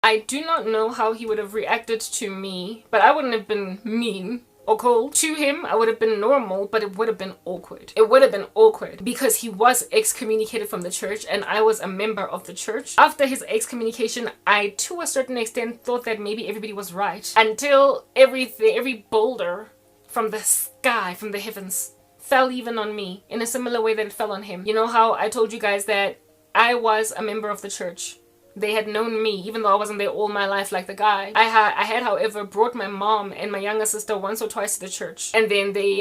I do not know how he would have reacted to me, but I wouldn't have been mean or cold to him. I would have been normal, but it would have been awkward. It would have been awkward because he was excommunicated from the church and I was a member of the church. After his excommunication, I to a certain extent thought that maybe everybody was right, until every boulder from the sky, from the heavens, fell even on me in a similar way that it fell on him. You know how I told you guys that I was a member of the church? They had known me, even though I wasn't there all my life like the guy. I had, however, brought my mom and my younger sister once or twice to the church. And then they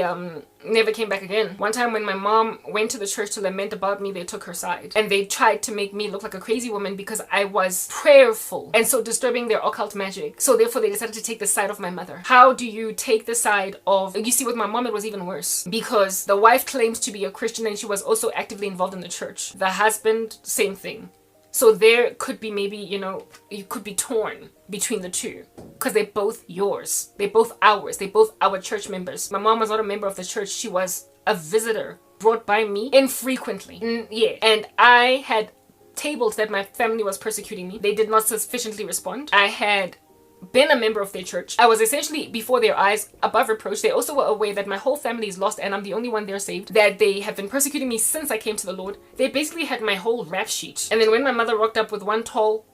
never came back again. One time when my mom went to the church to lament about me, they took her side. And they tried to make me look like a crazy woman because I was prayerful and so disturbing their occult magic. So therefore they decided to take the side of my mother. How do you take the side of... You see, with my mom it was even worse. Because the wife claimed to be a Christian and she was also actively involved in the church. The husband, same thing. So there could be maybe, you know, you could be torn between the two because they're both yours. They're both ours. They're both our church members. My mom was not a member of the church. She was a visitor brought by me infrequently. Yeah. And I had tabled that my family was persecuting me. They did not sufficiently respond. I had been a member of their church. I was essentially before their eyes, above reproach. They also were aware that my whole family is lost and I'm the only one there saved, that they have been persecuting me since I came to the Lord. They basically had my whole rap sheet. And then when my mother rocked up with one tall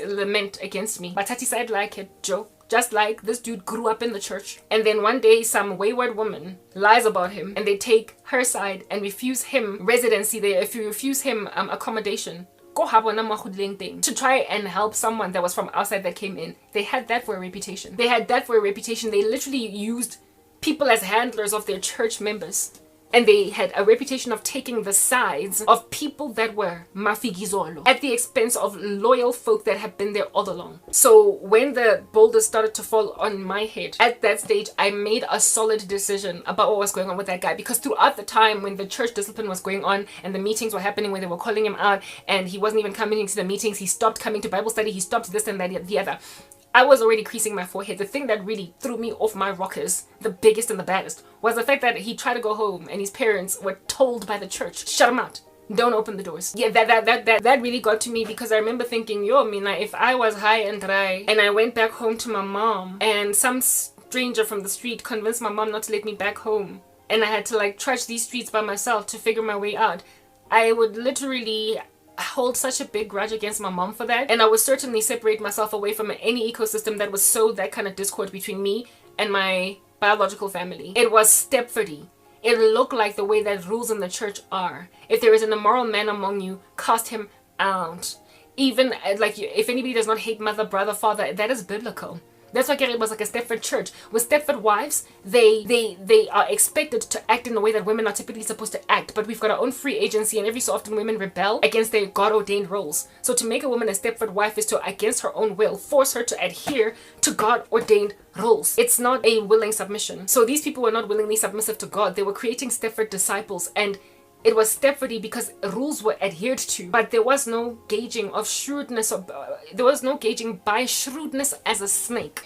lament against me, but Tati said like it, Joe, just like this dude grew up in the church. And then one day some wayward woman lies about him and they take her side and refuse him residency there, if you refuse him accommodation. To try and help someone that was from outside that came in. They had that for a reputation. They had that for a reputation. They literally used people as handlers of their church members. And they had a reputation of taking the sides of people that were mafigizolo at the expense of loyal folk that had been there all along. So when the boulders started to fall on my head, at that stage, I made a solid decision about what was going on with that guy. Because throughout the time when the church discipline was going on and the meetings were happening where they were calling him out and he wasn't even coming into the meetings, he stopped coming to Bible study, he stopped this and that, the other. I was already creasing my forehead. The thing that really threw me off my rockers, the biggest and the baddest, was the fact that he tried to go home and his parents were told by the church, shut him out. Don't open the doors. Yeah, that really got to me because I remember thinking, yo, Mina, if I was high and dry and I went back home to my mom and some stranger from the street convinced my mom not to let me back home and I had to like trudge these streets by myself to figure my way out, I would literally hold such a big grudge against my mom for that, and I would certainly separate myself away from any ecosystem that would sow that kind of discord between me and my biological family. It was Stepfordy. It looked like the way that rules in the church are. If there is an immoral man among you, cast him out. Even like if anybody does not hate mother, brother, father, that is biblical. That's why Karabo was like a Stepford church. With Stepford wives, they are expected to act in the way that women are typically supposed to act. But we've got our own free agency and every so often women rebel against their God-ordained roles. So to make a woman a Stepford wife is to, against her own will, force her to adhere to God-ordained roles. It's not a willing submission. So these people were not willingly submissive to God. They were creating Stepford disciples, and it was Stepfordy because rules were adhered to, but there was no gauging of shrewdness. There was no gauging by shrewdness as a snake,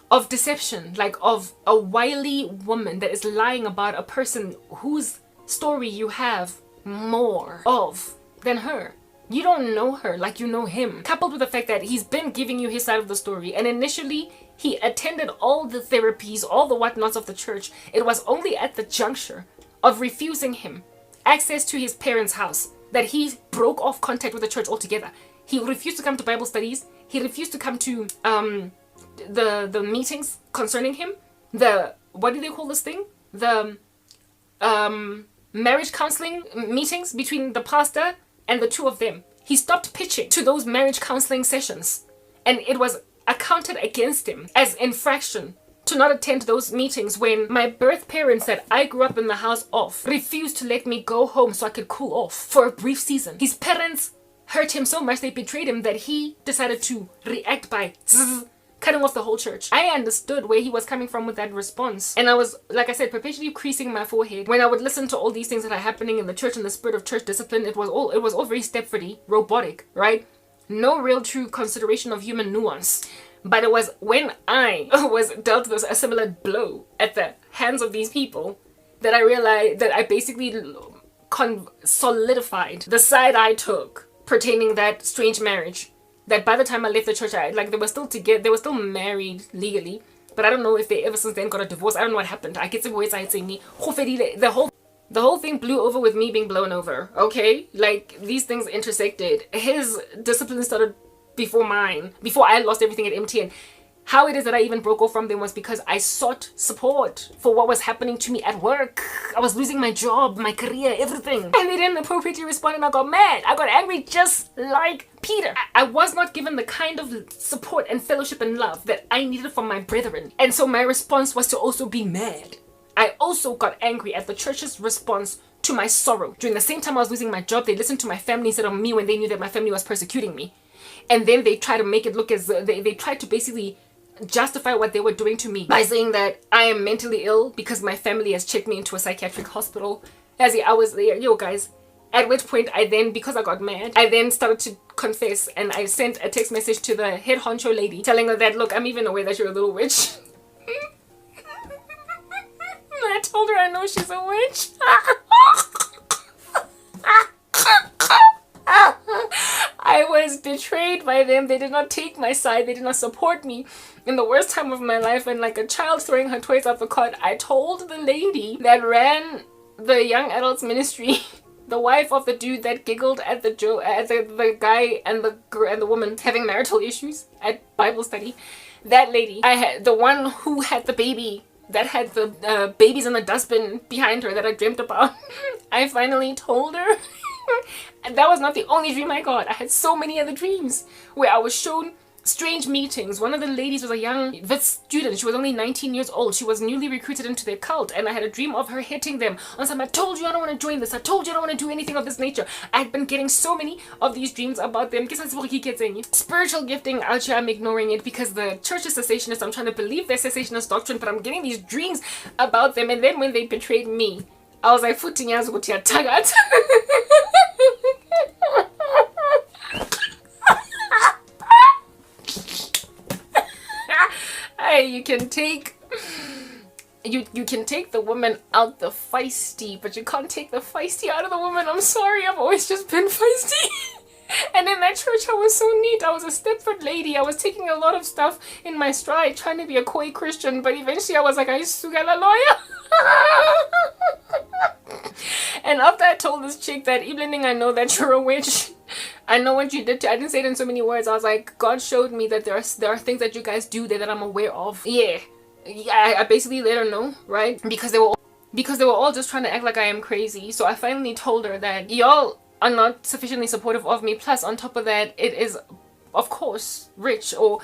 of deception, like of a wily woman that is lying about a person whose story you have more of than her. You don't know her like you know him. Coupled with the fact that he's been giving you his side of the story, and initially he attended all the therapies, all the whatnots of the church. It was only at the juncture of refusing him access to his parents' house that he broke off contact with the church altogether. He refused to come to Bible studies. He refused to come to the meetings concerning him. The, what do they call this thing? The marriage counseling meetings between the pastor and the two of them. He stopped pitching to those marriage counseling sessions, and it was accounted against him as infraction to not attend those meetings when my birth parents that I grew up in the house of refused to let me go home so I could cool off for a brief season. His parents hurt him so much, they betrayed him, that he decided to react by cutting off the whole church. I understood where he was coming from with that response, and I was, like I said, perpetually creasing my forehead when I would listen to all these things that are happening in the church and the spirit of church discipline. It was all very Stepfordy, robotic, right? No real true consideration of human nuance. But it was when I was dealt with a similar blow at the hands of these people that I realized that I basically solidified the side I took pertaining that strange marriage. that by the time I left the church, they were still together, they were still married legally. But I don't know if they ever since then got a divorce. I don't know what happened. I get some words I say me. The whole thing blew over with me being blown over. Okay? Like, these things intersected. His discipline started before mine. Before I lost everything at MTN. How it is that I even broke off from them was because I sought support for what was happening to me at work. I was losing my job, my career, everything. And they didn't appropriately respond, and I got mad. I got angry just like Peter. I was not given the kind of support and fellowship and love that I needed from my brethren. And so my response was to also be mad. I also got angry at the church's response to my sorrow. During the same time I was losing my job, they listened to my family instead of me when they knew that my family was persecuting me. And then they tried to make it look as they tried to basically justify what they were doing to me by saying that I am mentally ill because my family has checked me into a psychiatric hospital. As I was there, guys. At which point I then, because I got mad, I then started to confess, and I sent a text message to the head honcho lady telling her that, look, I'm even aware that you're a little witch. I told her I know she's a witch. I was betrayed by them. They did not take my side. They did not support me in the worst time of my life. And like a child throwing her toys out the cot, I told the lady that ran the young adults ministry, the wife of the dude that giggled at the guy and the woman having marital issues at Bible study. That lady, the one who had the baby, that had the babies in the dustbin behind her that I dreamt about. I finally told her. And that was not the only dream I got. I had so many other dreams where I was shown strange meetings. One of the ladies was a young student. She was only 19 years old. She was newly recruited into their cult, and I had a dream of her hitting them on some, I told you I don't want to join this. I told you I don't want to do anything of this nature. I'd been getting so many of these dreams about them. Spiritual gifting, out here, I'm ignoring it because the church is cessationist. I'm trying to believe their cessationist doctrine, but I'm getting these dreams about them. And then when they betrayed me, I was like, hey, you can take the woman out the feisty, but you can't take the feisty out of the woman. I'm sorry, I've always just been feisty. And in that church, I was so neat. I was a Stepford lady. I was taking a lot of stuff in my stride, trying to be a coy Christian, but eventually I was like, I sugala lawyer. And after I told this chick that, evening, I know that you're a witch. I know what you did to, I didn't say it in so many words. I was like, God showed me that there are things that you guys do there that I'm aware of. Yeah, I basically let her know, right? Because they were all just trying to act like I am crazy. So I finally told her that y'all are not sufficiently supportive of me. Plus, on top of that, it is, of course, rich, or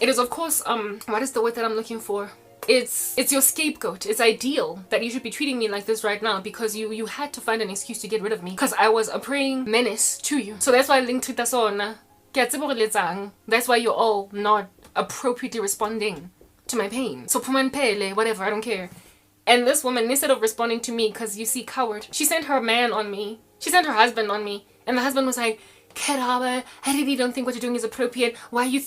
it is, of course, what is the word that I'm looking for? It's your scapegoat. It's ideal that you should be treating me like this right now because you had to find an excuse to get rid of me because I was a praying menace to you. So that's why I linked it on. That's why you're all not appropriately responding to my pain. So whatever, I don't care. And this woman, instead of responding to me, because you see, coward, she sent her man on me. She sent her husband on me. And the husband was like, Karabo, I really don't think what you're doing is appropriate. Why are you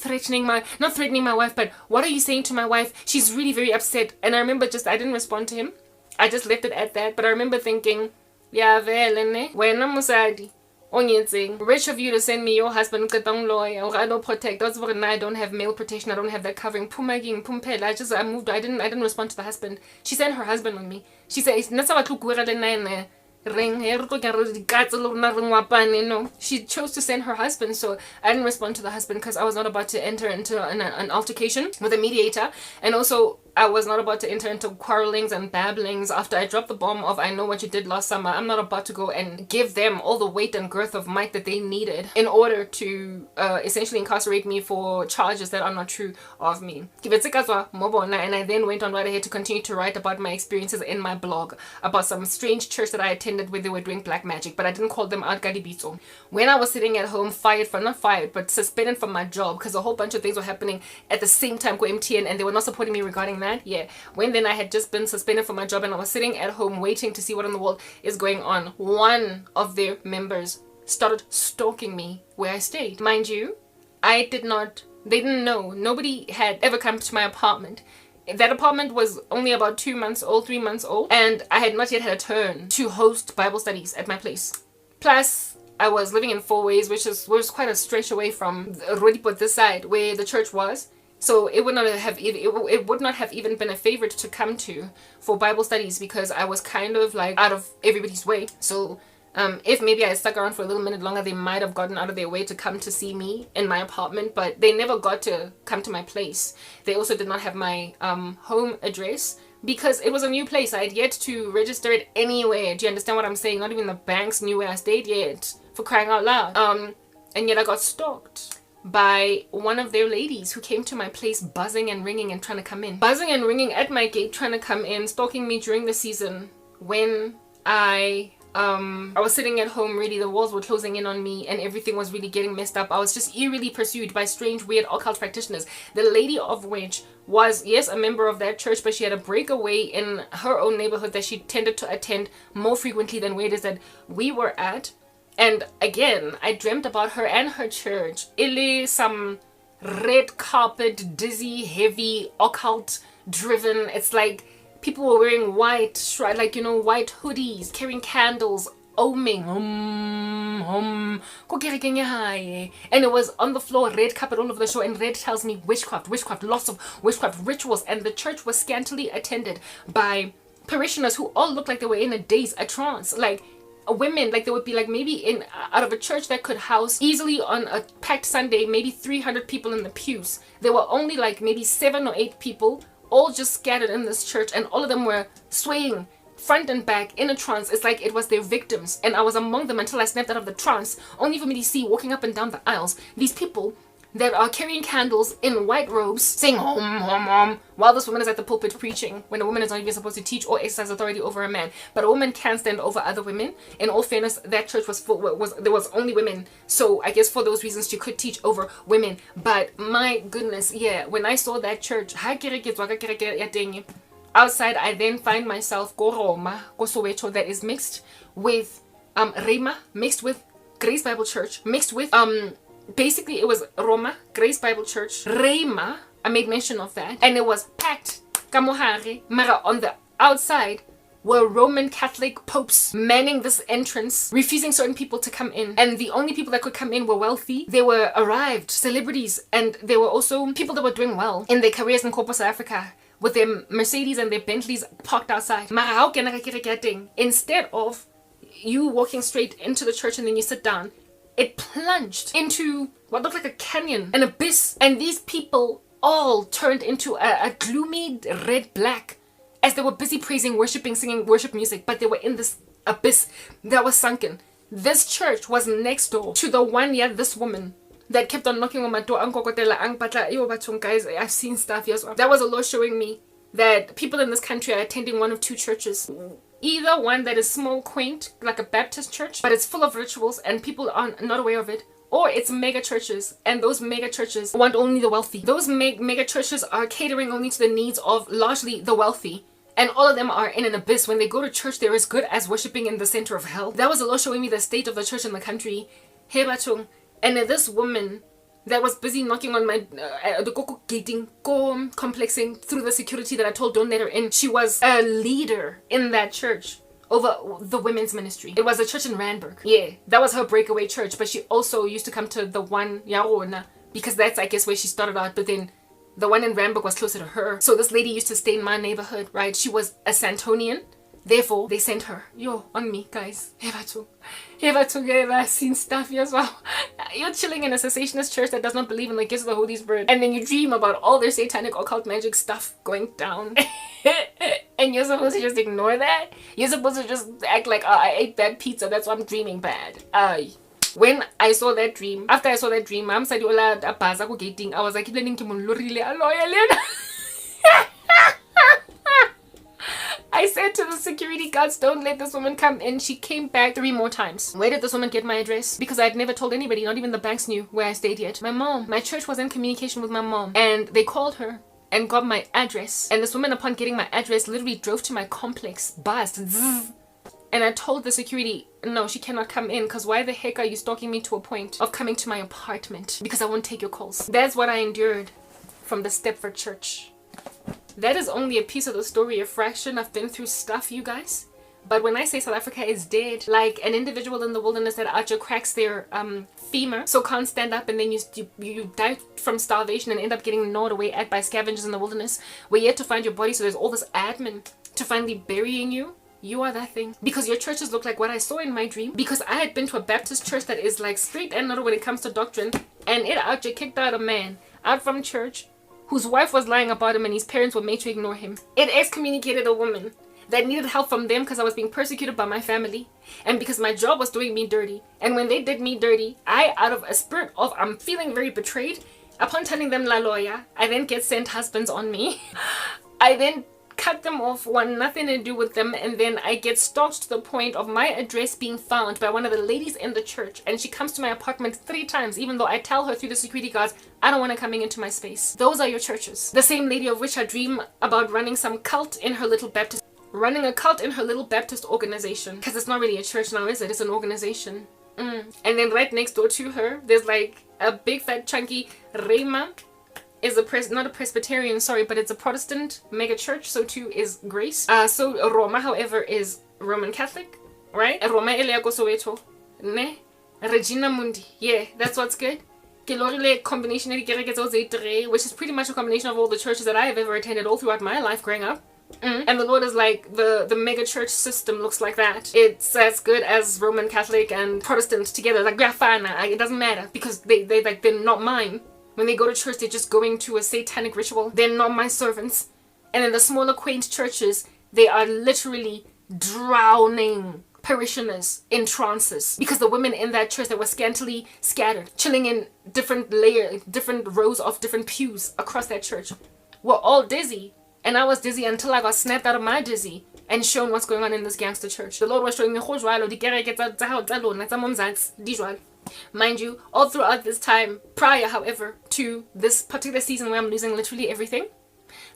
not threatening my wife, but what are you saying to my wife? She's really very upset. And I remember I didn't respond to him. I just left it at that. But I remember thinking, yeah, rich of you to send me your husband, I don't protect. I don't have male protection. I don't have that covering. I moved. I didn't respond to the husband. She sent her husband on me. She said, she chose to send her husband, so I didn't respond to the husband because I was not about to enter into an altercation with a mediator, and also I was not about to enter into quarrelings and babblings after I dropped the bomb of I know what you did last summer. I'm not about to go and give them all the weight and girth of might that they needed in order to essentially incarcerate me for charges that are not true of me. And I then went on right ahead to continue to write about my experiences in my blog about some strange church that I attended where they were doing black magic, but I didn't call them out Gadibito. When I was sitting at home, but suspended from my job because a whole bunch of things were happening at the same time with MTN and they were not supporting me regarding that. Yeah, when then I had just been suspended from my job and I was sitting at home waiting to see what in the world is going on, one of their members started stalking me where I stayed. Mind you, they didn't know. Nobody had ever come to my apartment. That apartment was only about 2 months old, 3 months old, and I had not yet had a turn to host Bible studies at my place. Plus, I was living in Four Ways, which was quite a stretch away from Rodipo, this side where the church was. So it would not have even been a favorite to come to for Bible studies, because I was kind of like out of everybody's way. So if maybe I stuck around for a little minute longer, they might have gotten out of their way to come to see me in my apartment, but they never got to come to my place. They also did not have my home address, because it was a new place. I had yet to register it anywhere. Do you understand what I'm saying? Not even the banks knew where I stayed yet, for crying out loud. And yet I got stalked by one of their ladies who came to my place buzzing and ringing and trying to come in. Buzzing and ringing at my gate, trying to come in, stalking me during the season when I was sitting at home. Really, the walls were closing in on me and everything was really getting messed up. I was just eerily pursued by strange, weird occult practitioners. The lady of which was, yes, a member of that church, but she had a breakaway in her own neighborhood that she tended to attend more frequently than where it is that we were at. And again, I dreamt about her and her church. Ile some red carpet, dizzy, heavy, occult driven. It's like people were wearing white, like, white hoodies, carrying candles, oming, and it was on the floor, red carpet all over the show, and red tells me witchcraft, lots of witchcraft rituals. And the church was scantily attended by parishioners who all looked like they were in a daze, a trance, like women, like they would be like maybe out of a church that could house easily on a packed Sunday, maybe 300 people in the pews. There were only like maybe 7 or 8 people, all just scattered in this church, and all of them were swaying front and back in a trance. It's like it was their victims, and I was among them until I snapped out of the trance, only for me to see walking up and down the aisles these people that are carrying candles in white robes, saying hom hom hom, while this woman is at the pulpit preaching, when a woman is not even supposed to teach or exercise authority over a man. But a woman can stand over other women. In all fairness, that church was full, there was only women, so I guess for those reasons she could teach over women. But my goodness, yeah, when I saw that church, outside, I then find myself go Roma, go Soweto, that is mixed with Rema, mixed with Grace Bible Church, mixed with basically it was Roma, Grace Bible Church, Rema, I made mention of that, and it was packed. Mara on the outside were Roman Catholic popes manning this entrance, refusing certain people to come in. And the only people that could come in were wealthy. They were arrived celebrities, and there were also people that were doing well in their careers in corporate South Africa, with their Mercedes and their Bentleys parked outside. Instead of you walking straight into the church and then you sit down, it plunged into what looked like a canyon, an abyss, and these people all turned into a gloomy red-black as they were busy praising, worshiping, singing worship music, but they were in this abyss that was sunken. This church was next door to the one, this woman that kept on knocking on my door. Guys, I've seen stuff. Yes, that was the Lord showing me that people in this country are attending one of 2 churches. Either one that is small, quaint, like a Baptist church, but it's full of rituals and people are not aware of it. Or it's mega churches, and those mega churches want only the wealthy. Those mega churches are catering only to the needs of largely the wealthy. And all of them are in an abyss. When they go to church, they're as good as worshipping in the center of hell. That was the Lord showing me the state of the church in the country. And this woman that was busy knocking on my the gating, complexing through the security that I told don't let her in. She was a leader in that church over the women's ministry. It was a church in Randburg. Yeah, that was her breakaway church. But she also used to come to the one Yarona, because that's, I guess, where she started out. But then the one in Randburg was closer to her. So this lady used to stay in my neighborhood, right? She was a Santonian. Therefore, they sent her. On me, guys. I've seen stuff as well. You're chilling in a cessationist church that does not believe in the gifts of the Holy Spirit. And then you dream about all their satanic occult magic stuff going down. And you're supposed to just ignore that? You're supposed to just act like, I ate that pizza, that's why I'm dreaming bad. When I saw that dream, after I saw that dream, I was like, I said to the security guards, don't let this woman come in. She came back 3 more times. Where did this woman get my address? Because I had never told anybody, not even the banks knew where I stayed yet. My mom, my church was in communication with my mom, and they called her and got my address. And this woman, upon getting my address, literally drove to my complex, buzzed, and I told the security, no, she cannot come in, because why the heck are you stalking me to a point of coming to my apartment? Because I won't take your calls. That's what I endured from the Stepford Church. That is only a piece of the story, a fraction. I've been through stuff, you guys. But when I say South Africa is dead, like an individual in the wilderness that Archer cracks their femur, so can't stand up, and then you die from starvation and end up getting gnawed away at by scavengers in the wilderness, we're yet to find your body, so there's all this admin to finally burying you. You are that thing. Because your churches look like what I saw in my dream. Because I had been to a Baptist church that is like straight and narrow when it comes to doctrine, and it Archer kicked out a man out from church whose wife was lying about him and his parents were made to ignore him. It excommunicated a woman that needed help from them because I was being persecuted by my family and because my job was doing me dirty. And when they did me dirty, I, out of a spirit of I'm feeling very betrayed, upon telling them la lawyer, I then get sent husbands on me. I then cut them off, want nothing to do with them, and then I get stalked to the point of my address being found by one of the ladies in the church, and she comes to my apartment 3 times, even though I tell her through the security guards I don't want her coming into my space. Those are your churches. The same lady of which I dream about running some cult in her little Baptist, running a cult in her little Baptist organization, because it's not really a church now, is it? It's an organization. And then right next door to her, there's like a big fat chunky Rema is not a Presbyterian, sorry, but it's a Protestant mega church. So too is Grace. So Roma, however, is Roman Catholic, right? Roma ele ko Soweto, ne? Regina Mundi, yeah, that's what's good. Combination which is pretty much a combination of all the churches that I have ever attended all throughout my life growing up. And the Lord is like, the mega church system looks like that. It's as good as Roman Catholic and Protestant together. Like, it doesn't matter because they're not mine. When they go to church, they're just going to a satanic ritual. They're not my servants. And in the smaller, quaint churches, they are literally drowning parishioners in trances. Because the women in that church that were scantily scattered, chilling in different rows of different pews across that church, were all dizzy. And I was dizzy until I got snapped out of my dizzy and shown what's going on in this gangster church. The Lord was showing me mind you, all throughout this time, prior, however, to this particular season where I'm losing literally everything,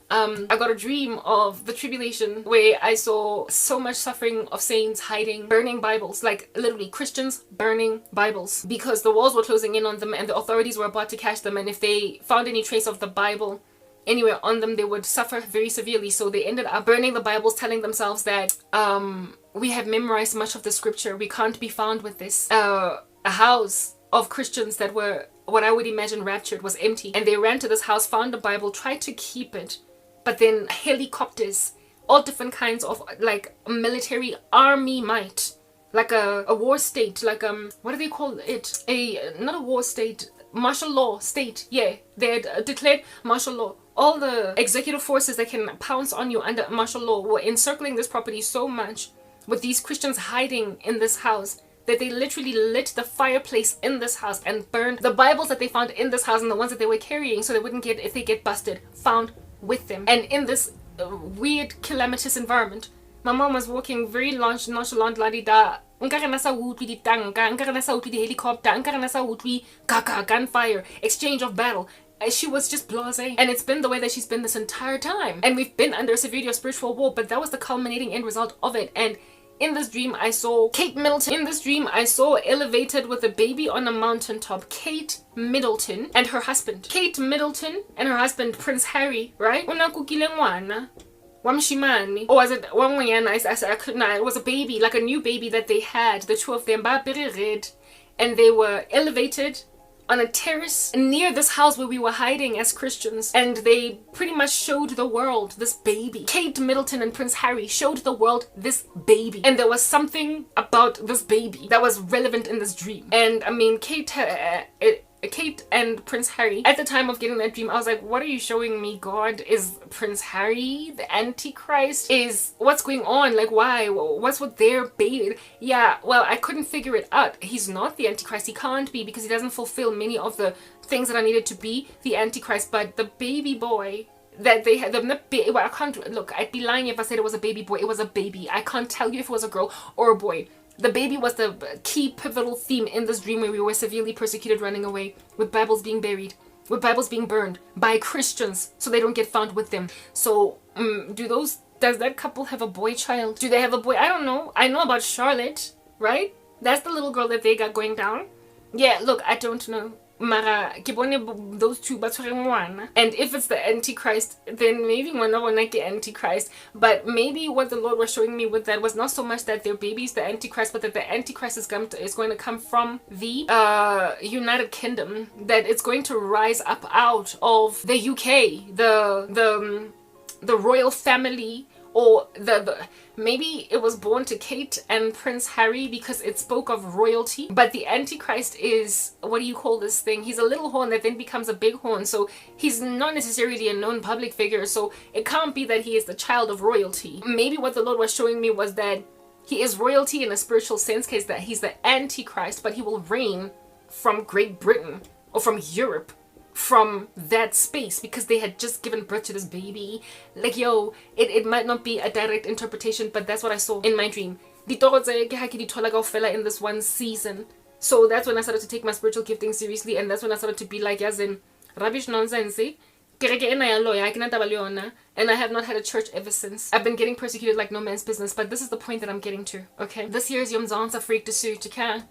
I got a dream of the tribulation where I saw so much suffering of saints hiding, burning Bibles, like literally Christians burning Bibles because the walls were closing in on them and the authorities were about to catch them, and if they found any trace of the Bible anywhere on them, they would suffer very severely. So they ended up burning the Bibles, telling themselves that we have memorized much of the scripture, we can't be found with this. A house of Christians that were what I would imagine raptured was empty, and they ran to this house, found the Bible, tried to keep it, but then helicopters, all different kinds of like military army might, like a war state, like what do they call it, not a war state, martial law state, yeah, they had declared martial law. All the executive forces that can pounce on you under martial law were encircling this property so much, with these Christians hiding in this house, that they literally lit the fireplace in this house and burned the Bibles that they found in this house and the ones that they were carrying, so they wouldn't get, if they get busted, found with them. And in this weird calamitous environment, my mom was walking very nonchalant, la-di-da. Nkare nasa utlwi ditanka, nkare nasa utlwi di helicopter, nkare nasa utlwi kaka, gunfire, exchange of battle. She was just blasé, and it's been the way that she's been this entire time. And we've been under a severe spiritual war, but that was the culminating end result of it. And in this dream, I saw Kate Middleton. In this dream, I saw elevated with a baby on a mountaintop, Kate Middleton and her husband. Kate Middleton and her husband, Prince Harry, right? Hlongwane. Wamshimani. Or was it Hlongwane? I couldn't. It was a baby, like a new baby that they had. The two of them, red, and they were elevated on a terrace near this house where we were hiding as Christians, and they pretty much showed the world this baby. Kate Middleton and Prince Harry showed the world this baby, and there was something about this baby that was relevant in this dream. And I mean, Kate and Prince Harry, at the time of getting that dream, I was like, what are you showing me, God? Is Prince Harry the Antichrist? What's going on? Like, why? What's with their baby? Yeah, well, I couldn't figure it out. He's not the Antichrist. He can't be, because he doesn't fulfill many of the things that are needed to be the Antichrist. But the baby boy that they had, well, I can't, look, I'd be lying if I said it was a baby boy. It was a baby. I can't tell you if it was a girl or a boy. The baby was the key pivotal theme in this dream where we were severely persecuted, running away, with Bibles being buried, with Bibles being burned by Christians so they don't get found with them. So does that couple have a boy child? Do they have a boy? I don't know. I know about Charlotte, right? That's the little girl that they got going down. Yeah, look, I don't know. Mara, ke bone those two ba tshwere ngwana. And if it's the Antichrist, then maybe ngwana bona ke Antichrist. But maybe what the Lord was showing me with that was not so much that their baby is the Antichrist, but that the Antichrist is going to come from the United Kingdom. That it's going to rise up out of the UK, the royal family, or maybe it was born to Kate and Prince Harry because it spoke of royalty. But the Antichrist is, what do you call this thing? He's a little horn that then becomes a big horn. So he's not necessarily a known public figure. So it can't be that he is the child of royalty. Maybe what the Lord was showing me was that he is royalty in a spiritual sense, case that he's the Antichrist, but he will reign from Great Britain or from Europe, from that space, because they had just given birth to this baby. Like, yo, it might not be a direct interpretation, but that's what I saw in my dream. In this one season. So that's when I started to take my spiritual gifting seriously, and that's when I started to be like, as in rubbish nonsense. And I have not had a church ever since. I've been getting persecuted like no man's business, but this is the point that I'm getting to, okay? This here is Yomzansa freak to suit, okay?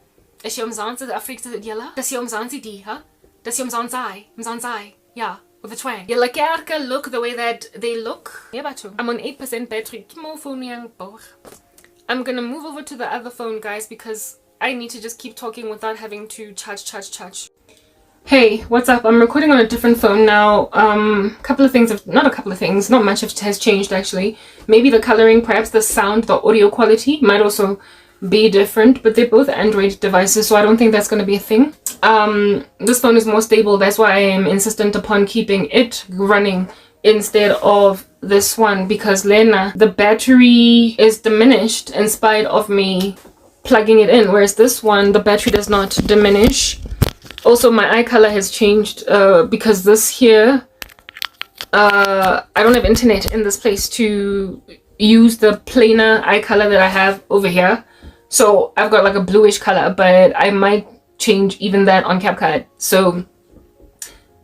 Is Yomzansa the freak to the yellow? Does Yomzansi di, huh? Does Mzanzai, yeah, with a twang. Yeah, like look the way that they look. Yeah, I'm on 8% battery. I'm gonna move over to the other phone, guys, because I need to just keep talking without having to charge. Hey, what's up? I'm recording on a different phone now. Not much has changed actually. Maybe the coloring, perhaps the sound, the audio quality might also be different, but they're both Android devices, so I don't think that's going to be a thing. This phone is more stable, that's why I am insistent upon keeping it running instead of this one, because Lena, the battery is diminished in spite of me plugging it in, whereas this one, the battery does not diminish. Also, my eye color has changed because this here, I don't have internet in this place to use the plainer eye color that I have over here. So I've got like a bluish color, but I might change even that on CapCut. So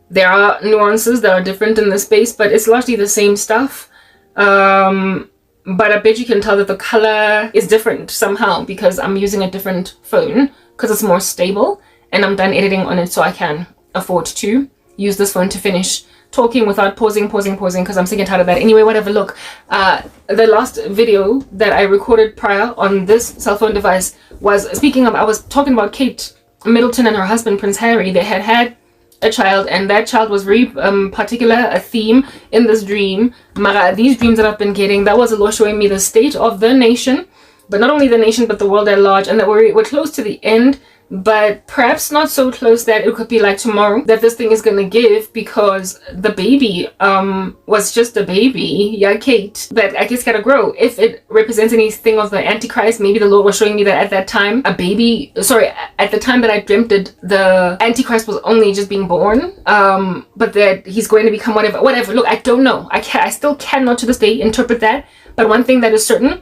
there are nuances that are different in this space, but it's largely the same stuff. But I bet you can tell that the color is different somehow because I'm using a different phone because it's more stable, and I'm done editing on it, so I can afford to use this phone to finish talking without pausing because I'm sick and tired of that. Anyway, whatever. Look, the last video that I recorded prior on this cell phone device was I was talking about Kate Middleton and her husband Prince Harry. They had a child, and that child was very particular, a theme in this dream. These dreams that I've been getting, that was the Lord showing me the state of the nation, but not only the nation but the world at large, and that we're close to the end, but perhaps not so close that it could be like tomorrow that this thing is gonna give, because the baby was just a baby, yeah, Kate, that I guess gotta grow. If it represents anything of the Antichrist, maybe the Lord was showing me that at that time at the time that I dreamt it, the Antichrist was only just being born, but that he's going to become whatever. Look, I don't know. I still cannot to this day interpret that, but one thing that is certain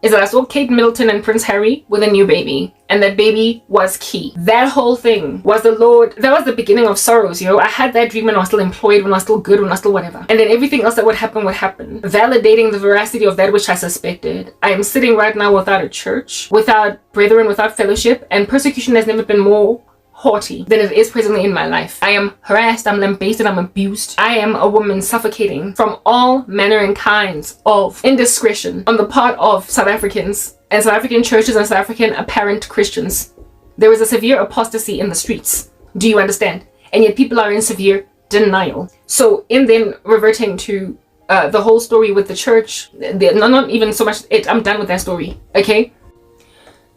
is that I saw Kate Middleton and Prince Harry with a new baby, and that baby was key. That whole thing was the Lord. That was the beginning of sorrows, yo. I had that dream when I was still employed, when I was still good, when I was still whatever. And then everything else that would happen, validating the veracity of that which I suspected. I am sitting right now without a church, without brethren, without fellowship, and persecution has never been more haughty than it is presently in my life. I am harassed, I'm lambasted, I'm abused. I am a woman suffocating from all manner and kinds of indiscretion on the part of South Africans and South African churches and South African apparent Christians. There is a severe apostasy in the streets. Do you understand? And yet people are in severe denial. So in then reverting to the whole story with the church, not even so much it, I'm done with that story, okay?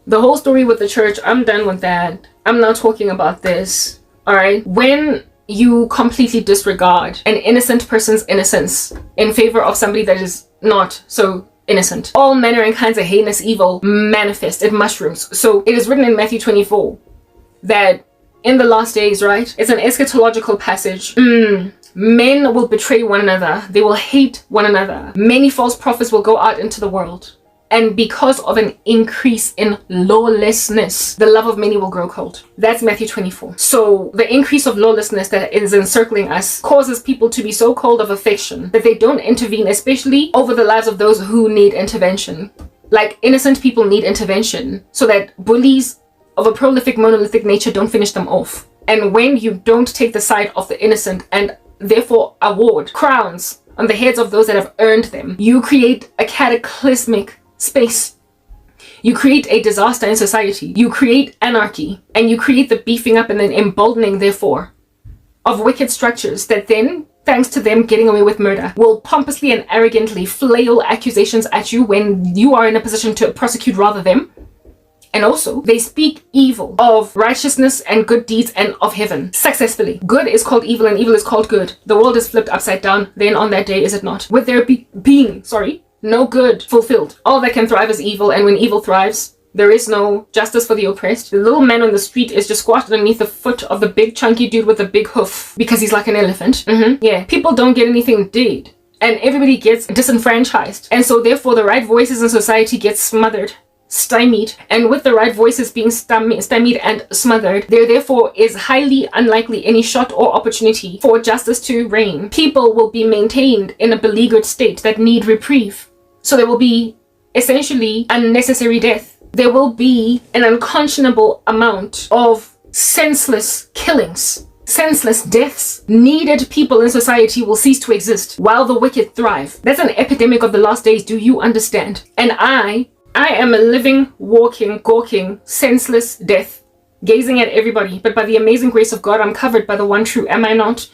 The whole story with the church, I'm done with that. I'm not talking about this, all right? When you completely disregard an innocent person's innocence in favor of somebody that is not so innocent, all manner and kinds of heinous evil manifest, it mushrooms. So it is written in Matthew 24 that in the last days, right? It's an eschatological passage. Men will betray one another. They will hate one another. Many false prophets will go out into the world. And because of an increase in lawlessness, the love of many will grow cold. That's Matthew 24. So the increase of lawlessness that is encircling us causes people to be so cold of affection that they don't intervene, especially over the lives of those who need intervention. Like innocent people need intervention so that bullies of a prolific, monolithic nature don't finish them off. And when you don't take the side of the innocent and therefore award crowns on the heads of those that have earned them, you create a cataclysmic space. You create a disaster in society. You create anarchy, and you create the beefing up and then emboldening, therefore, of wicked structures that then, thanks to them getting away with murder, will pompously and arrogantly flail accusations at you when you are in a position to prosecute rather them. And also, they speak evil of righteousness and good deeds and of heaven successfully. Good is called evil and evil is called good. The world is flipped upside down then on that day, is it not? With there being no good fulfilled. All that can thrive is evil, and when evil thrives, there is no justice for the oppressed. The little man on the street is just squashed underneath the foot of the big chunky dude with the big hoof because he's like an elephant. Yeah, people don't get anything did, and everybody gets disenfranchised. And so therefore the right voices in society get smothered, stymied, and with the right voices being stymied and smothered, there therefore is highly unlikely any shot or opportunity for justice to reign. People will be maintained in a beleaguered state that need reprieve. So there will be essentially unnecessary death. There will be an unconscionable amount of senseless killings, senseless deaths. Needed people in society will cease to exist while the wicked thrive. That's an epidemic of the last days. Do you understand? And I am a living, walking, gawking, senseless death, gazing at everybody. But by the amazing grace of God, I'm covered by the one true, am I not?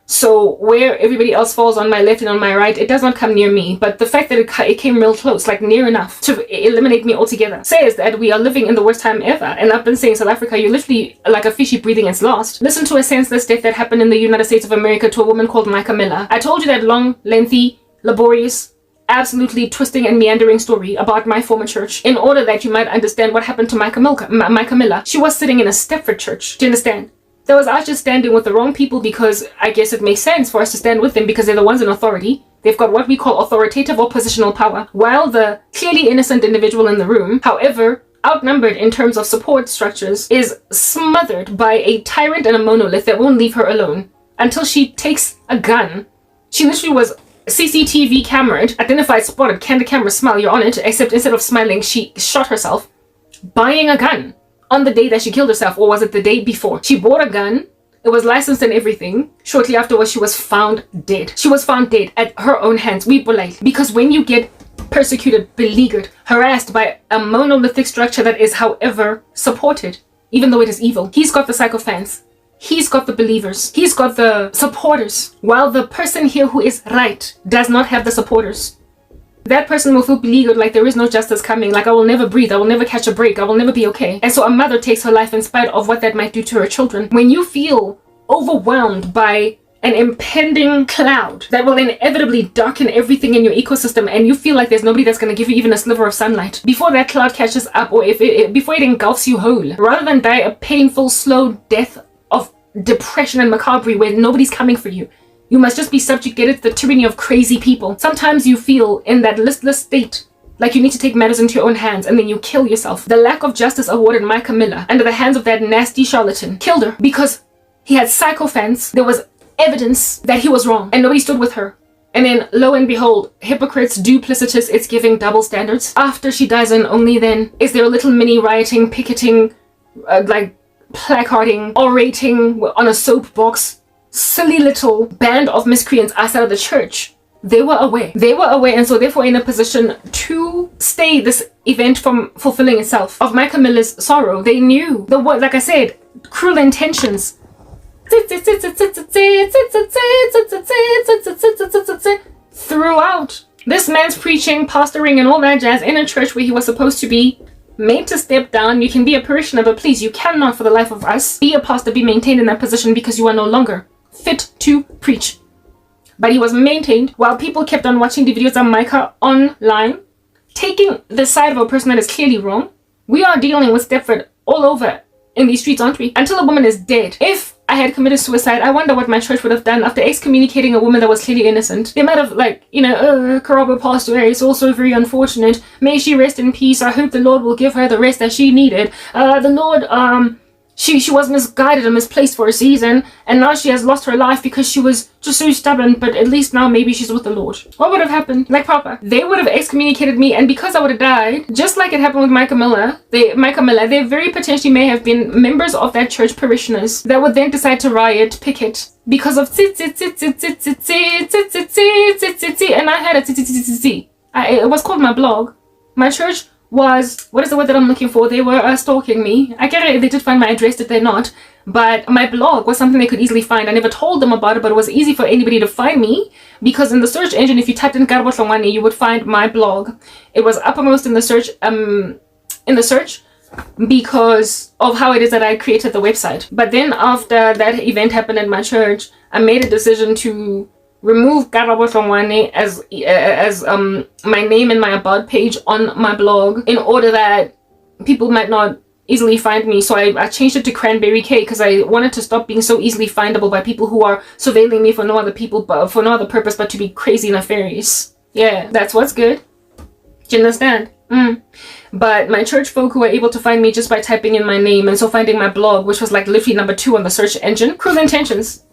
So where everybody else falls on my left and on my right, it does not come near me. But the fact that it came real close, like near enough to eliminate me altogether, says that we are living in the worst time ever. And I've been saying, South Africa, you're literally like a fishy breathing its last. Listen to a senseless death that happened in the United States of America to a woman called Micah Miller. I told you that long, lengthy, laborious, absolutely twisting and meandering story about my former church in order that you might understand what happened to Micah Miller. She was sitting in a Stepford church. Do you understand? There was us just standing with the wrong people, because I guess it makes sense for us to stand with them because they're the ones in authority. They've got what we call authoritative or positional power, while the clearly innocent individual in the room, however outnumbered in terms of support structures, is smothered by a tyrant and a monolith that won't leave her alone until she takes a gun. She literally was CCTV cameraed, identified, spotted, can the camera smile, you're on it, except instead of smiling, she shot herself buying a gun on the day that she killed herself, or was it the day before? She bought a gun, it was licensed and everything. Shortly afterwards, she was found dead. She was found dead at her own hands. We polite. Because when you get persecuted, beleaguered, harassed by a monolithic structure that is, however, supported, even though it is evil, he's got the sycophants. He's got the believers. He's got the supporters. While the person here who is right does not have the supporters. That person will feel beleaguered, like there is no justice coming, like I will never breathe, I will never catch a break, I will never be okay. And so a mother takes her life in spite of what that might do to her children. When you feel overwhelmed by an impending cloud that will inevitably darken everything in your ecosystem, and you feel like there's nobody that's going to give you even a sliver of sunlight before that cloud catches up, or before it engulfs you whole, rather than die a painful, slow death of depression and macabre where nobody's coming for you, you must just be subjugated to the tyranny of crazy people. Sometimes you feel in that listless state like you need to take matters into your own hands, and then you kill yourself. The lack of justice awarded Micah Miller under the hands of that nasty charlatan killed her because he had sycophants. There was evidence that he was wrong and nobody stood with her. And then lo and behold, hypocrites, duplicitous, it's giving double standards. After she dies, and only then is there a little mini rioting, picketing, like placarding, orating on a soapbox. Silly little band of miscreants outside of the church. They were aware, and so therefore in a position to stay this event from fulfilling itself of Micah Miller's sorrow. They knew the word, like I said, cruel intentions throughout. This man's preaching, pastoring, and all that jazz in a church where he was supposed to be made to step down. You can be a parishioner, but please, you cannot for the life of us be a pastor, be maintained in that position, because you are no longer fit to preach. But he was maintained while people kept on watching the videos of Micah online, taking the side of a person that is clearly wrong. We are dealing with Stepford all over in these streets, aren't we? Until a woman is dead. If I had committed suicide, I wonder what my church would have done after excommunicating a woman that was clearly innocent. They might have, like, Karabo passed away, it's also very unfortunate. May she rest in peace. I hope the Lord will give her the rest that she needed. The Lord She was misguided and misplaced for a season, and now she has lost her life because she was just so stubborn, but at least now maybe she's with the Lord. What would have happened? Like proper. They would have excommunicated me, and because I would have died, just like it happened with Micah Miller, they very potentially may have been members of that church parishioners that would then decide to riot, picket, because of and I had a it was called my blog. My church was, what is the word that I'm looking for? They were stalking me. I get it, they did find my address, did they not? But my blog was something they could easily find. I never told them about it, but it was easy for anybody to find me, because in the search engine, if you typed in Karabo Hlongwane, you would find my blog. It was uppermost in the search, because of how it is that I created the website. But then after that event happened at my church, I made a decision to remove Karabo Hlongwane as my name and my about page on my blog, in order that people might not easily find me. So I changed it to Cranberry K, because I wanted to stop being so easily findable by people who are surveilling me for no other purpose but to be crazy and nefarious. Yeah, that's what's good. Do you understand? But my church folk who were able to find me just by typing in my name, and so finding my blog, which was like literally number 2 on the search engine. Cruel intentions.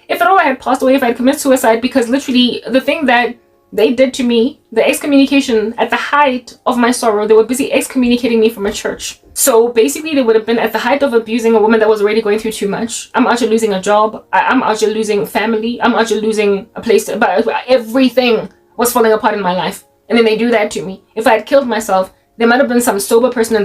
If at all I had passed away, if I had committed suicide, because literally the thing that they did to me, the excommunication at the height of my sorrow, they were busy excommunicating me from a church. So basically they would have been at the height of abusing a woman that was already going through too much. I'm out here losing a job, I'm out here losing family, I'm out here losing a place to, but everything was falling apart in my life. And then they do that to me. If I had killed myself, there might have been some sober person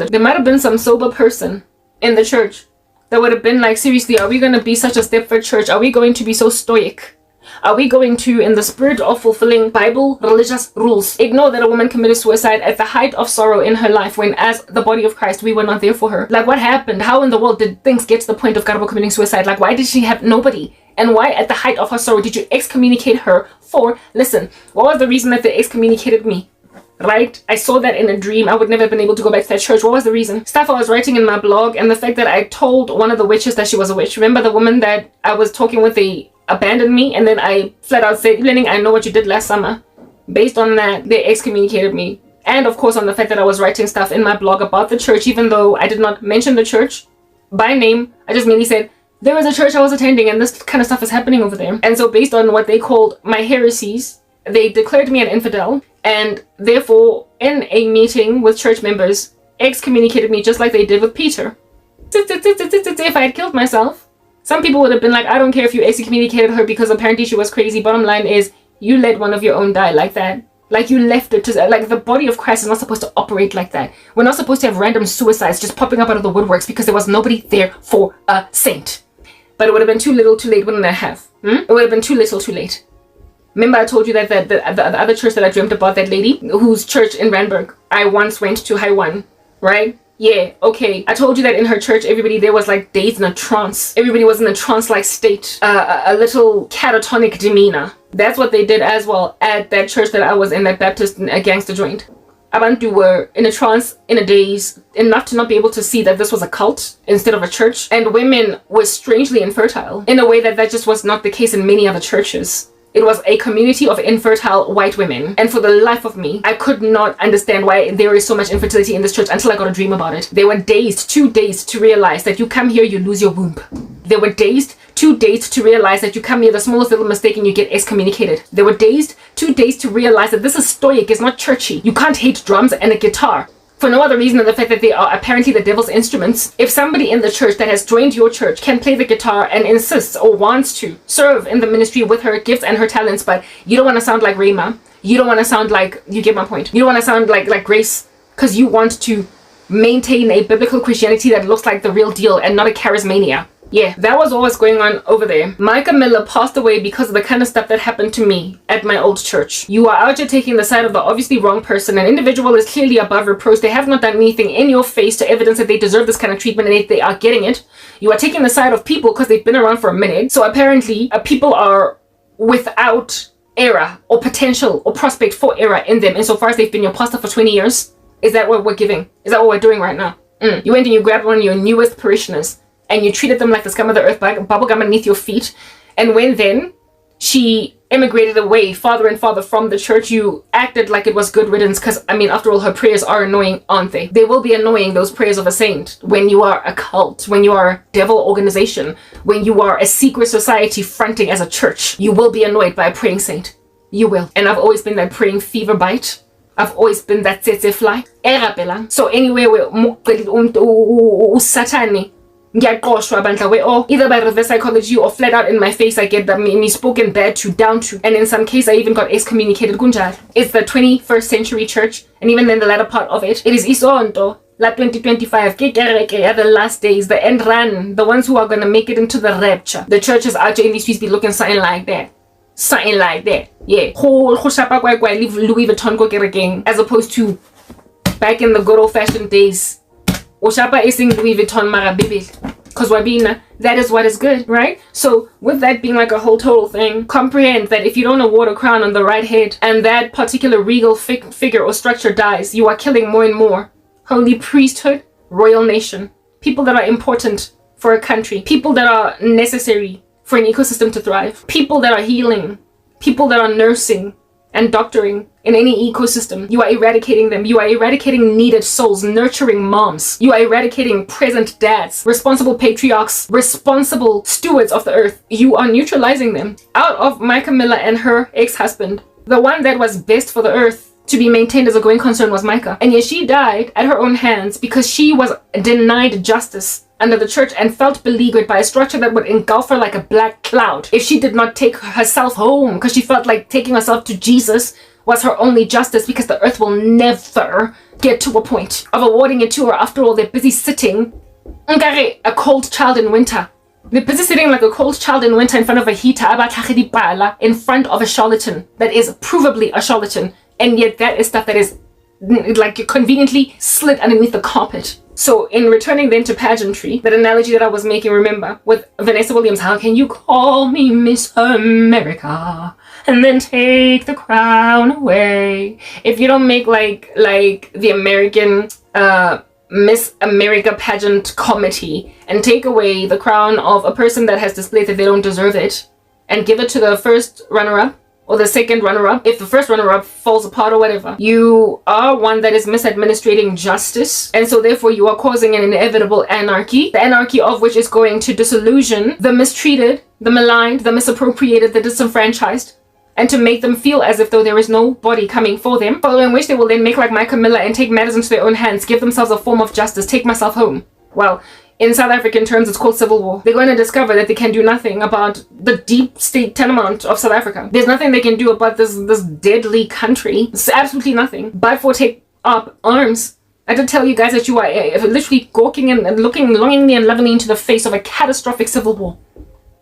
in the church that would have been like, seriously, are we going to be such a Stepford church? Are we going to be so stoic? Are we going to, in the spirit of fulfilling Bible religious rules, ignore that a woman committed suicide at the height of sorrow in her life, when as the body of Christ, we were not there for her? Like, what happened? How in the world did things get to the point of Karabo committing suicide? Like, why did she have nobody? And why at the height of her sorrow did you excommunicate her for? Listen, what was the reason that they excommunicated me? Right? I saw that in a dream. I would never have been able to go back to that church. What was the reason? Stuff I was writing in my blog, and the fact that I told one of the witches that she was a witch. Remember the woman that I was talking with, they abandoned me, and then I flat out said, Lenning, I know what you did last summer. Based on that, they excommunicated me. And of course on the fact that I was writing stuff in my blog about the church, even though I did not mention the church by name. I just merely said, there was a church I was attending and this kind of stuff is happening over there. And so based on what they called my heresies, they declared me an infidel, and therefore in a meeting with church members excommunicated me, just like they did with Peter. If I had killed myself, some people would have been like, I don't care if you excommunicated her because apparently she was crazy. Bottom line is, you let one of your own die like that. Like, you left it to, like, the body of Christ is not supposed to operate like that. We're not supposed to have random suicides just popping up out of the woodworks because there was nobody there for a saint. But it would have been too little too late, wouldn't it have? It would have been too little too late. Remember I told you that the other church that I dreamt about, that lady whose church in Randburg I once went to, Hlongwane, right? Yeah, okay. I told you that in her church, everybody there was like dazed in a trance. Everybody was in a trance-like state, a little catatonic demeanor. That's what they did as well at that church that I was in, that Baptist gangster joint. Abantu were in a trance, in a daze, enough to not be able to see that this was a cult instead of a church. And women were strangely infertile in a way that just was not the case in many other churches. It was a community of infertile white women. And for the life of me, I could not understand why there is so much infertility in this church until I got a dream about it. They were dazed, too dazed to realize that you come here, you lose your womb. They were dazed, too dazed to realize that you come here, the smallest little mistake and you get excommunicated. They were dazed, too dazed to realize that this is stoic, it's not churchy. You can't hate drums and a guitar for no other reason than the fact that they are apparently the devil's instruments. If somebody in the church that has joined your church can play the guitar and insists or wants to serve in the ministry with her gifts and her talents, but you don't want to sound like Rayma, you don't want to sound like, you get my point, you don't want to sound like Grace, because you want to maintain a biblical Christianity that looks like the real deal and not a charismania. Yeah, that was what was going on over there. Micah Miller passed away because of the kind of stuff that happened to me at my old church. You are out here taking the side of the obviously wrong person. An individual is clearly above reproach. They have not done anything in your face to evidence that they deserve this kind of treatment, and they are getting it. You are taking the side of people because they've been around for a minute. So apparently people are without error or potential or prospect for error in them insofar as they've been your pastor for 20 years. Is that what we're giving? Is that what we're doing right now? You went and you grabbed one of your newest parishioners and you treated them like the scum of the earth, bubblegum underneath your feet. And when then she emigrated away farther and farther from the church, you acted like it was good riddance, because, I mean, after all, her prayers are annoying, aren't they? They will be annoying, those prayers of a saint, when you are a cult, when you are a devil organization, when you are a secret society fronting as a church. You will be annoyed by a praying saint. You will. And I've always been that praying fever bite. I've always been that tsetse fly. So anyway, Satani. Either by reverse psychology or flat out in my face, I get me spoken bad to, down to, and in some case I even got excommunicated. It's the 21st century church, and even then the latter part of it is isonto la 2025 the last days, the end run, the ones who are gonna make it into the rapture. The churches out in these streets be looking something like that. Something like that. Yeah. Louis Vuitton as opposed to back in the good old fashioned days. Oshapa is saying Louis Vuitton mara baby. Because Wabina, that is what is good, right? So with that being like a whole total thing, comprehend that if you don't award a crown on the right head and that particular regal figure or structure dies, you are killing more and more holy priesthood, royal nation, people that are important for a country, people that are necessary for an ecosystem to thrive, people that are healing, people that are nursing and doctoring in any ecosystem. You are eradicating them. You are eradicating needed souls, nurturing moms. You are eradicating present dads, responsible patriarchs, responsible stewards of the earth. You are neutralizing them. Out of Micah Miller and her ex-husband, the one that was best for the earth to be maintained as a going concern was Micah. And yet she died at her own hands because she was denied justice under the church and felt beleaguered by a structure that would engulf her like a black cloud if she did not take herself home, because she felt like taking herself to Jesus was her only justice, because the earth will never get to a point of awarding it to her. After all, they're busy sitting a cold child in winter. They're busy sitting like a cold child in winter in front of a heater, in front of a charlatan that is provably a charlatan, and yet that is stuff that is like conveniently slid underneath the carpet. So in returning then to pageantry, that analogy that I was making, remember, with Vanessa Williams, how can you call me Miss America and then take the crown away? If you don't make like the American Miss America pageant committee and take away the crown of a person that has displayed that they don't deserve it and give it to the first runner-up, or the second runner-up, if the first runner-up falls apart or whatever, you are one that is misadministrating justice, and so therefore you are causing an inevitable anarchy, the anarchy of which is going to disillusion the mistreated, the maligned, the misappropriated, the disenfranchised, and to make them feel as if though there is nobody coming for them, following which they will then make like Micah Miller and take matters into their own hands, give themselves a form of justice, take myself home. Well, in South African terms, it's called civil war. They're going to discover that they can do nothing about the deep state tenement of South Africa. There's nothing they can do about this deadly country. It's absolutely nothing. But for take up arms. I did tell you guys that you are literally gawking and looking longingly and lovingly into the face of a catastrophic civil war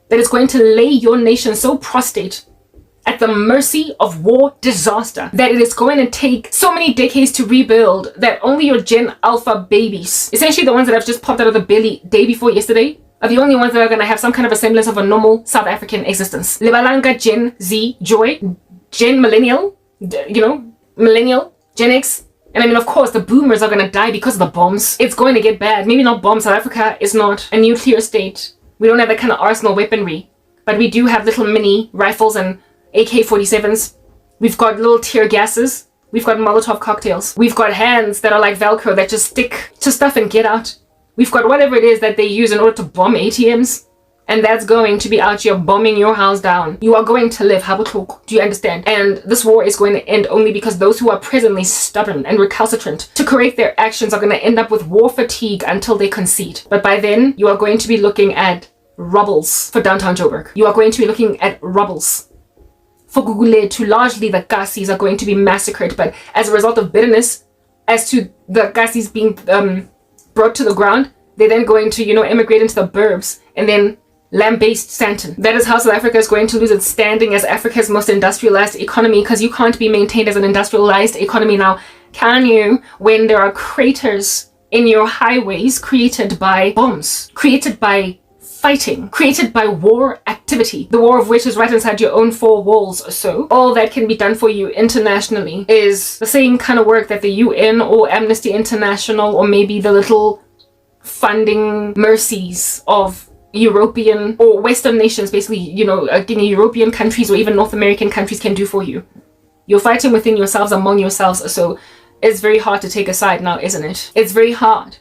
that is going to lay your nation so prostrate at the mercy of war disaster that it is going to take so many decades to rebuild that only your Gen Alpha babies, essentially the ones that have just popped out of the belly day before yesterday, are the only ones that are going to have some kind of a semblance of a normal South African existence. Lebalanga, Gen Z, Joy, Gen Millennial, Millennial, Gen X, and I mean, of course, the boomers are going to die because of the bombs. It's going to get bad. Maybe not bombs. South Africa is not a nuclear state. We don't have that kind of arsenal weaponry, but we do have little mini rifles and AK-47s. We've got little tear gases. We've got Molotov cocktails. We've got hands that are like Velcro that just stick to stuff and get out. We've got whatever it is that they use in order to bomb ATMs. And that's going to be out here bombing your house down. You are going to live. Do you understand? And this war is going to end only because those who are presently stubborn and recalcitrant to correct their actions are going to end up with war fatigue until they concede. But by then, you are going to be looking at rubbles for downtown Joburg. You are going to be looking at rubbles for Gugule, to largely the Kasis are going to be massacred, but as a result of bitterness as to the Kasis being brought to the ground, they're then going to, emigrate into the burbs and then lambaste Stanton. That is how South Africa is going to lose its standing as Africa's most industrialized economy, because you can't be maintained as an industrialized economy now, can you, when there are craters in your highways created by bombs, created by fighting, created by war activity, the war of which is right inside your own four walls or so. All that can be done for you internationally is the same kind of work that the UN or Amnesty International or maybe the little funding mercies of, European or Western nations, basically, European countries or even North American countries can do for you. You're fighting within yourselves, among yourselves, so it's very hard to take a side now, isn't it? It's very hard.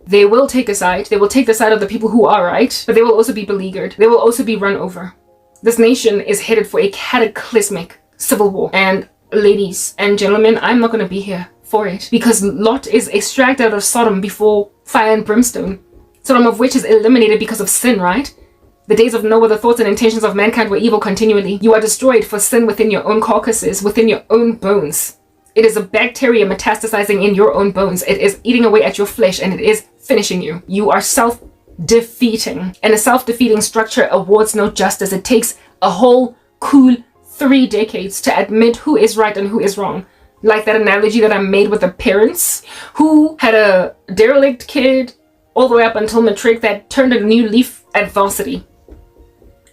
They will take a side. They will take the side of the people who are right, but they will also be beleaguered. They will also be run over. This nation is headed for a cataclysmic civil war. And ladies and gentlemen, I'm not going to be here for it, because Lot is extracted out of Sodom before fire and brimstone. Sodom of which is eliminated because of sin, right? The days of Noah, the thoughts and intentions of mankind were evil continually. You are destroyed for sin within your own carcasses, within your own bones. It is a bacteria metastasizing in your own bones. It is eating away at your flesh, and it is finishing you. You are self-defeating. And a self-defeating structure awards no justice. It takes a whole cool 3 decades to admit who is right and who is wrong. Like that analogy that I made with the parents who had a derelict kid all the way up until matric that turned a new leaf at varsity,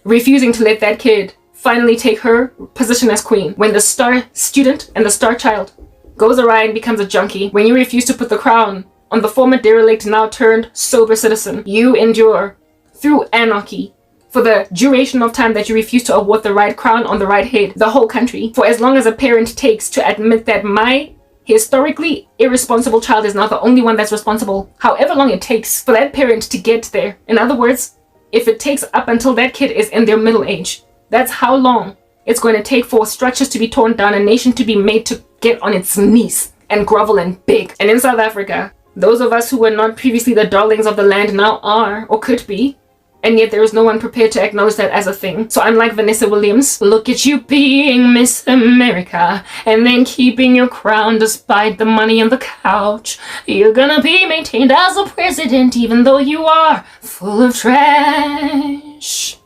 refusing to let that kid finally take her position as queen. When the star student and the star child goes awry and becomes a junkie, when you refuse to put the crown on the former derelict, now turned sober citizen, you endure through anarchy for the duration of time that you refuse to award the right crown on the right head, the whole country, for as long as a parent takes to admit that my historically irresponsible child is not the only one that's responsible, however long it takes for that parent to get there. In other words, if it takes up until that kid is in their middle age, that's how long it's going to take for structures to be torn down, a nation to be made to get on its knees and grovel and beg. And in South Africa, those of us who were not previously the darlings of the land now are, or could be, and yet there is no one prepared to acknowledge that as a thing. So I'm like Vanessa Williams. Look at you being Miss America and then keeping your crown despite the money on the couch. You're gonna be maintained as a president even though you are full of trash.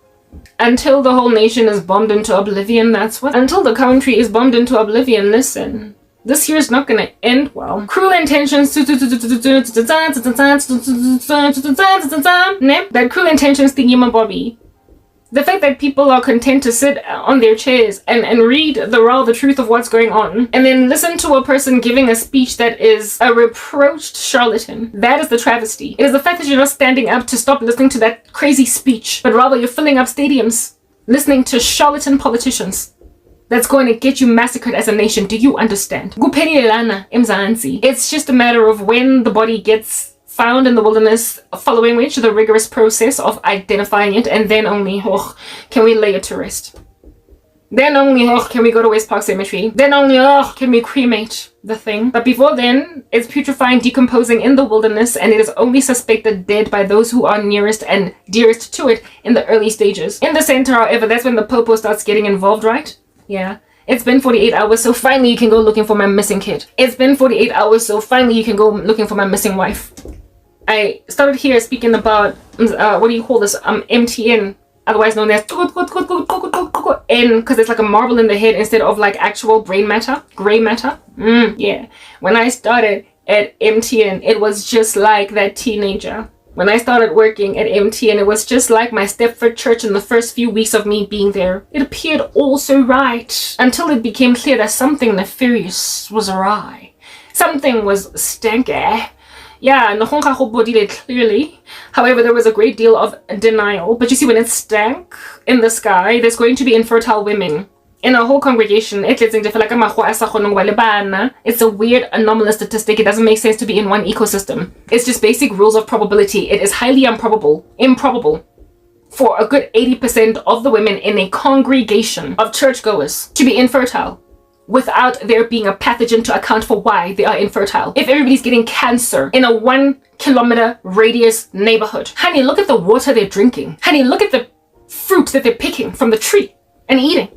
Until the whole nation is bombed into oblivion, that's what. Until the country is bombed into oblivion, listen. This year is not gonna end well. Cruel intentions. That cruel intentions thingy, my Bobby. The fact that people are content to sit on their chairs and read the truth of what's going on, and then listen to a person giving a speech that is a reproached charlatan. That is the travesty. It is the fact that you're not standing up to stop listening to that crazy speech, but rather you're filling up stadiums, listening to charlatan politicians. That's going to get you massacred as a nation. Do you understand? It's just a matter of when the body gets found in the wilderness, following which the rigorous process of identifying it, and then only can we lay it to rest. Then only can we go to West Park Cemetery. Then only can we cremate the thing. But before then, it's putrefying, decomposing in the wilderness, and it is only suspected dead by those who are nearest and dearest to it in the early stages. In the center, however, that's when the popo starts getting involved, right? Yeah. It's been 48 hours, so finally you can go looking for my missing kid. It's been 48 hours, so finally you can go looking for my missing wife. I started here speaking about, what do you call this? MTN, otherwise known as N, because it's like a marble in the head instead of like actual brain matter, gray matter. Yeah. When I started at MTN, it was just like that teenager. When I started working at MTN, it was just like my Stepford church in the first few weeks of me being there. It appeared all so right until it became clear that something nefarious was awry. Something was stanky. Yeah, clearly. However, there was a great deal of denial. But you see, when it's stank in the sky, there's going to be infertile women in a whole congregation. It's a weird, anomalous statistic. It doesn't make sense to be in one ecosystem. It's just basic rules of probability. It is highly improbable for a good 80% of the women in a congregation of churchgoers to be infertile without there being a pathogen to account for why they are infertile. If everybody's getting cancer in a 1 kilometer radius neighborhood, honey, look at the water they're drinking. Honey, look at the fruit that they're picking from the tree and eating.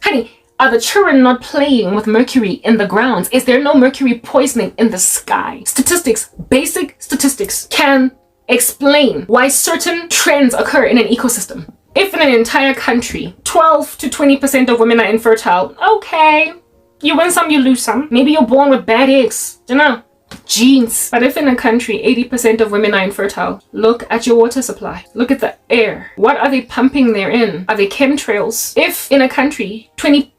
Honey, are the children not playing with mercury in the grounds? Is there no mercury poisoning in the sky? Statistics, basic statistics, can explain why certain trends occur in an ecosystem. If in an entire country, 12 to 20% of women are infertile, okay, you win some, you lose some. Maybe you're born with bad eggs, you know, genes. But if in a country, 80% of women are infertile, look at your water supply. Look at the air. What are they pumping therein? Are they chemtrails? If in a country, 20%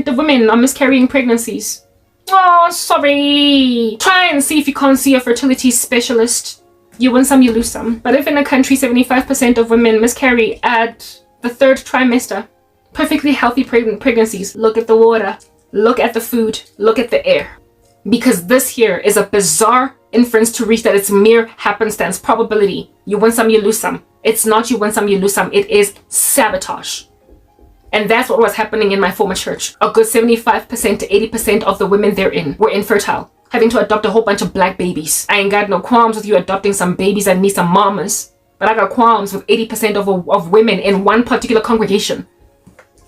of women are miscarrying pregnancies, oh, sorry. Try and see if you can't see a fertility specialist. You win some, you lose some. But if in a country 75% of women miscarry at the 3rd trimester, perfectly healthy pregnancies, look at the water, look at the food, look at the air. Because this here is a bizarre inference to reach that it's mere happenstance, probability. You win some, you lose some. It's not you win some, you lose some. It is sabotage. And that's what was happening in my former church. A good 75% to 80% of the women therein were infertile, having to adopt a whole bunch of black babies. I ain't got no qualms with you adopting some babies that need some mamas, but I got qualms with 80% of women in one particular congregation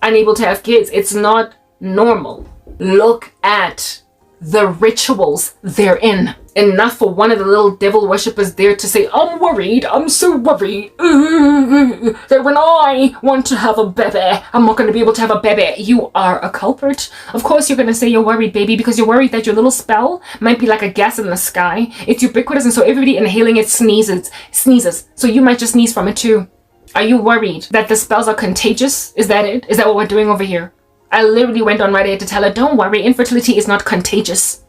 unable to have kids. It's not normal. Look at the rituals therein. Enough for one of the little devil worshippers there to say, I'm worried, I'm so worried that when I want to have a baby, I'm not going to be able to have a baby. You are a culprit. Of course you're going to say you're worried, baby, because you're worried that your little spell might be like a gas in the sky. It's ubiquitous, and so everybody inhaling it sneezes. So you might just sneeze from it too. Are you worried that the spells are contagious? Is that it? Is that what we're doing over here? I literally went on right ahead to tell her, don't worry, infertility is not contagious.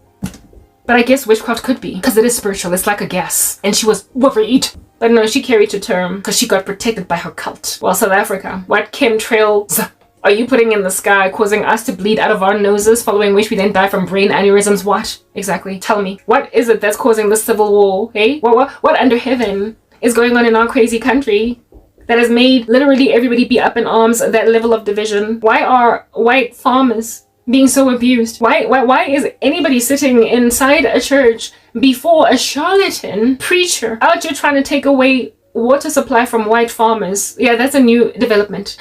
But I guess witchcraft could be, because it is spiritual. It's like a gas. And she was worried. But no, she carried to term because she got protected by her cult. Well, South Africa, what chemtrails are you putting in the sky, causing us to bleed out of our noses, following which we then die from brain aneurysms? What? Exactly. Tell me. What is it that's causing this civil war? Hey? What under heaven is going on in our crazy country that has made literally everybody be up in arms at that level of division? Why are white farmers being so abused? Why is anybody sitting inside a church before a charlatan preacher out here trying to take away water supply from white farmers? Yeah, that's a new development.